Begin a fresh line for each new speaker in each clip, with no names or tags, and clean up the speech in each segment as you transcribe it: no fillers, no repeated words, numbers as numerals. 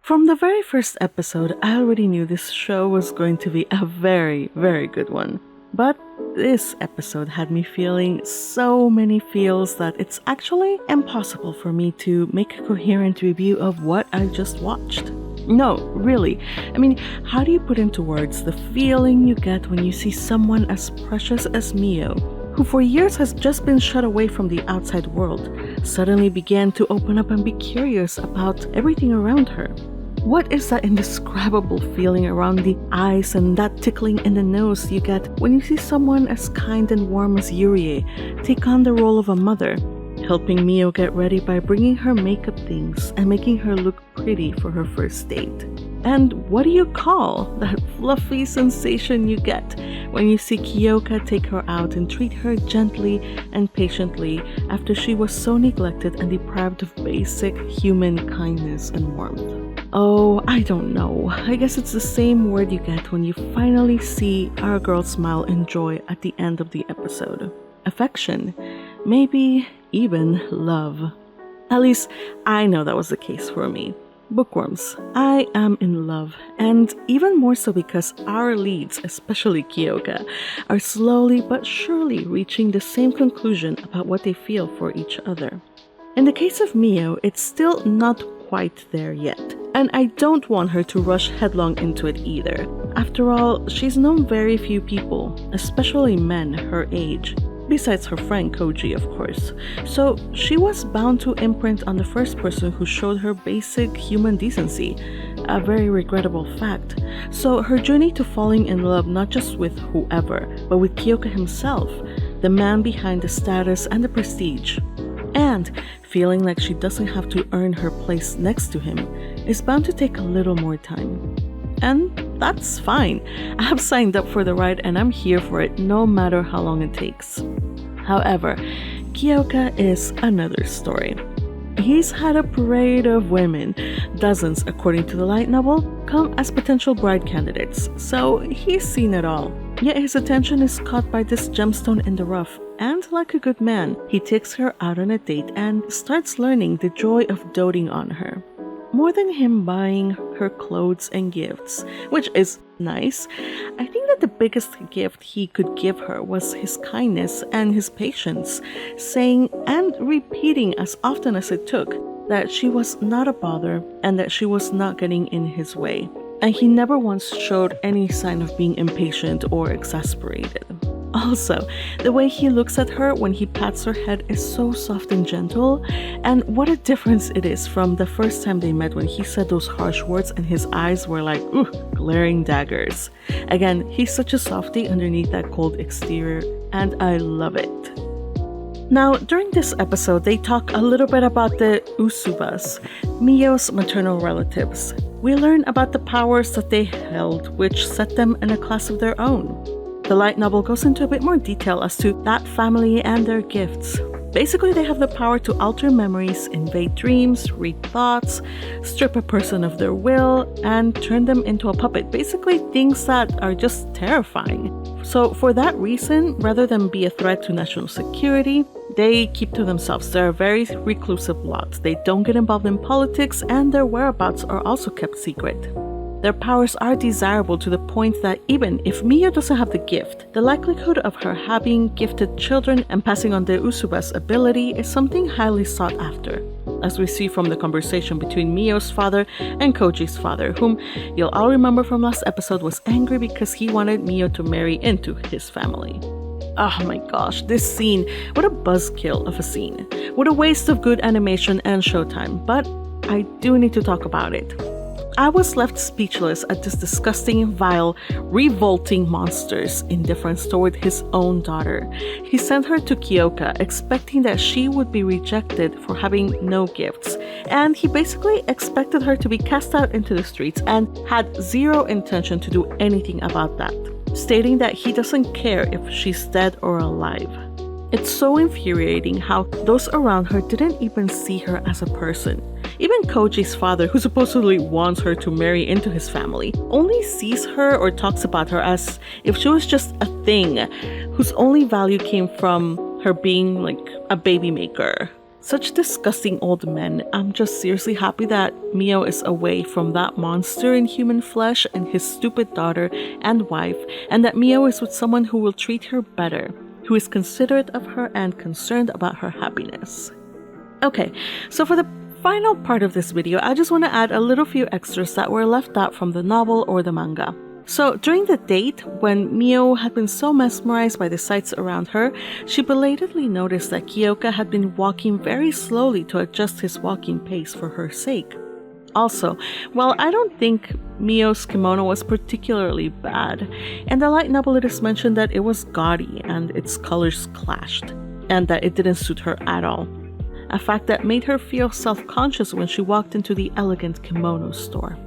From the very first episode, I already knew this show was going to be a very, very good one. But this episode had me feeling so many feels that it's actually impossible for me to make a coherent review of what I just watched. No, really. I mean, how do you put into words the feeling you get when you see someone as precious as Miyo, who for years has just been shut away from the outside world, suddenly began to open up and be curious about everything around her? What is that indescribable feeling around the eyes and that tickling in the nose you get when you see someone as kind and warm as 𝙏𝙼𝙖𝙠 take on the role of a mother, helping Miyo get ready by bringing her makeup things and making her look pretty for her first date? And what do you call that fluffy sensation you get when you see Kiyoka take her out and treat her gently and patiently after she was so neglected and deprived of basic human kindness and warmth? Oh, I don't know. I guess it's the same word you get when you finally see our girl smile in joy at the end of the episode. Affection. Maybe even love. At least, I know that was the case for me. Bookworms. I am in love, and even more so because our leads, especially Kiyoka, are slowly but surely reaching the same conclusion about what they feel for each other. In the case of Miyo, it's still not quite there yet, and I don't want her to rush headlong into it either. After all, she's known very few people, especially men her age, besides her friend Koji, of course, so she was bound to imprint on the first person who showed her basic human decency, a very regrettable fact. So her journey to falling in love not just with whoever, but with Kiyoka himself, the man behind the status and the prestige, and feeling like she doesn't have to earn her place next to him, is bound to take a little more time. And that's fine. I have signed up for the ride and I'm here for it no matter how long it takes. However, Kiyoka is another story. He's had a parade of women, dozens according to the light novel, come as potential bride candidates, so he's seen it all. Yet his attention is caught by this gemstone in the rough, and like a good man, he takes her out on a date and starts learning the joy of doting on her. More than him buying her clothes and gifts, which is nice, I think that the biggest gift he could give her was his kindness and his patience, saying and repeating as often as it took that she was not a bother and that she was not getting in his way. And he never once showed any sign of being impatient or exasperated. Also, the way he looks at her when he pats her head is so soft and gentle, and what a difference it is from the first time they met when he said those harsh words and his eyes were like, glaring daggers. Again, he's such a softie underneath that cold exterior, and I love it. Now, during this episode, they talk a little bit about the 𝙏𝙼𝙖𝙠s, Miyo's maternal relatives. We learn about the powers that they held, which set them in a class of their own. The light novel goes into a bit more detail as to that family and their gifts. Basically, they have the power to alter memories, invade dreams, read thoughts, strip a person of their will, and turn them into a puppet. Basically, things that are just terrifying. So for that reason, rather than be a threat to national security, they keep to themselves. They're a very reclusive lot. They don't get involved in politics, and their whereabouts are also kept secret. Their powers are desirable to the point that even if Miyo doesn't have the gift, the likelihood of her having gifted children and passing on the 𝙏𝙼𝙖𝙠's ability is something highly sought after, as we see from the conversation between Miyo's father and Koji's father, whom you'll all remember from last episode was angry because he wanted Miyo to marry into his family. Oh my gosh, this scene, what a buzzkill of a scene. What a waste of good animation and showtime, but I do need to talk about it. I was left speechless at this disgusting, vile, revolting monster's indifference toward his own daughter. He sent her to Kiyoka expecting that she would be rejected for having no gifts, and he basically expected her to be cast out into the streets and had zero intention to do anything about that, stating that he doesn't care if she's dead or alive. It's so infuriating how those around her didn't even see her as a person. Even Koji's father, who supposedly wants her to marry into his family, only sees her or talks about her as if she was just a thing whose only value came from her being like a baby maker. Such disgusting old men. I'm just seriously happy that Miyo is away from that monster in human flesh and his stupid daughter and wife, and that Miyo is with someone who will treat her better, who is considerate of her and concerned about her happiness. Okay, so for the final part of this video, I just want to add a little few extras that were left out from the novel or the manga. So during the date, when Miyo had been so mesmerized by the sights around her, she belatedly noticed that Kiyoka had been walking very slowly to adjust his walking pace for her sake. Also, while I don't think Miyo's kimono was particularly bad, in the light novel it is mentioned that it was gaudy and its colors clashed, and that it didn't suit her at all. A fact that made her feel self-conscious when she walked into the elegant kimono store.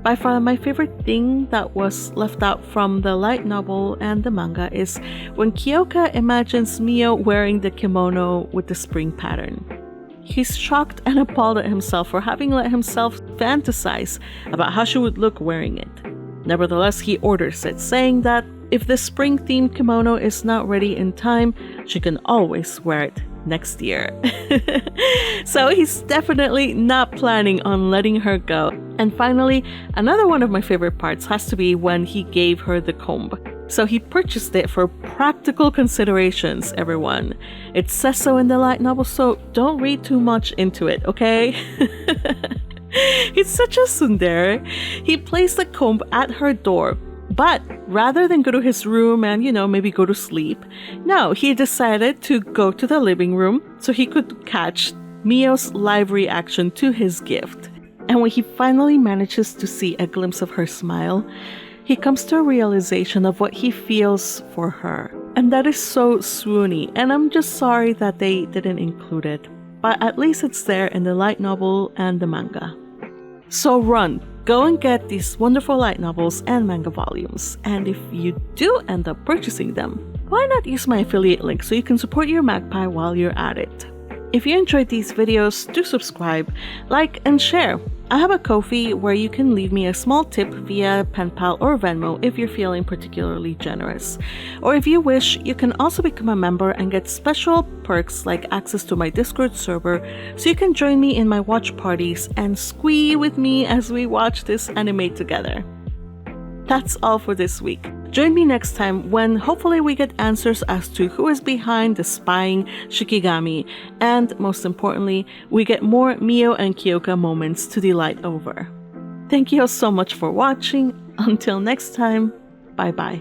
By far, my favorite thing that was left out from the light novel and the manga is when Kiyoka imagines Miyo wearing the kimono with the spring pattern. He's shocked and appalled at himself for having let himself fantasize about how she would look wearing it. Nevertheless, he orders it, saying that if the spring-themed kimono is not ready in time, she can always wear it next year. So he's definitely not planning on letting her go. And finally, another one of my favorite parts has to be when he gave her the comb. So he purchased it for practical considerations, everyone. It says so in the light novel, so don't read too much into it, okay? He's such a tsundere. He placed the comb at her door, but rather than go to his room and, maybe go to sleep, no, he decided to go to the living room so he could catch Miyo's live reaction to his gift. And when he finally manages to see a glimpse of her smile, he comes to a realization of what he feels for her. And that is so swoony, and I'm just sorry that they didn't include it. But at least it's there in the light novel and the manga. So run! Go and get these wonderful light novels and manga volumes. And if you do end up purchasing them, why not use my affiliate link so you can support your magpie while you're at it? If you enjoyed these videos, do subscribe, like, and share. I have a Ko-fi where you can leave me a small tip via PenPal or Venmo if you're feeling particularly generous. Or if you wish, you can also become a member and get special perks like access to my Discord server, so you can join me in my watch parties and squee with me as we watch this anime together. That's all for this week. Join me next time when hopefully we get answers as to who is behind the spying Shikigami, and most importantly, we get more Miyo and Kiyoka moments to delight over. Thank you all so much for watching. Until next time, bye bye.